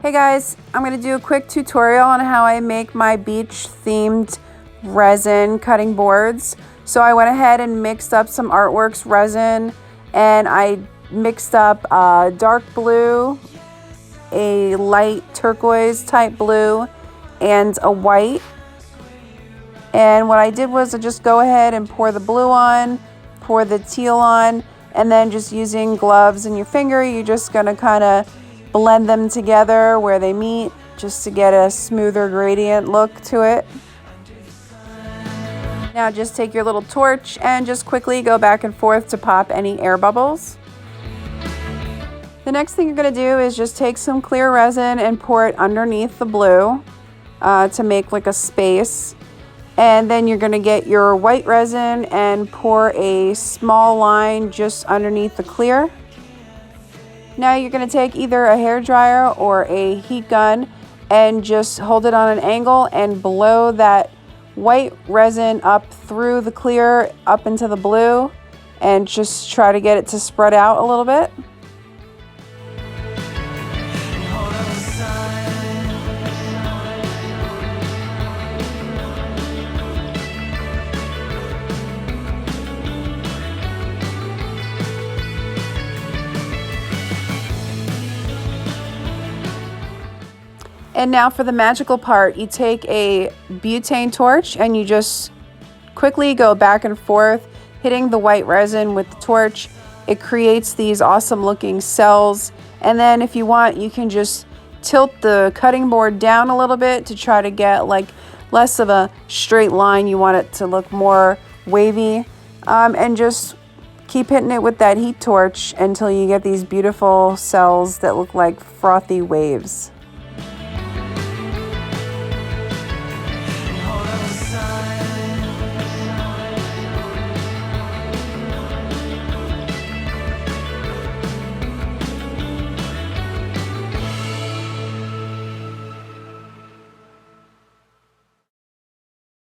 Hey guys, I'm going to do a quick tutorial on how I make my beach themed resin cutting boards. So I went ahead and mixed up some Artworks resin, and I mixed up dark blue, a light turquoise type blue, and a white. And what I did was I just go ahead and pour the blue on, pour the teal on, and then just using gloves and your finger, you're just going to kind of blend them together where they meet just to get a smoother gradient look to it. Now just take your little torch and just quickly go back and forth to pop any air bubbles. The next thing you're going to do is just take some clear resin and pour it underneath the blue to make like a space. And then you're going to get your white resin and pour a small line just underneath the clear. Now you're going to take either a hair dryer or a heat gun and just hold it on an angle and blow that white resin up through the clear up into the blue, and just try to get it to spread out a little bit. And now for the magical part, you take a butane torch and you just quickly go back and forth, hitting the white resin with the torch. It creates these awesome looking cells. And then if you want, you can just tilt the cutting board down a little bit to try to get like less of a straight line. You want it to look more wavy. And just keep hitting it with that heat torch until you get these beautiful cells that look like frothy waves.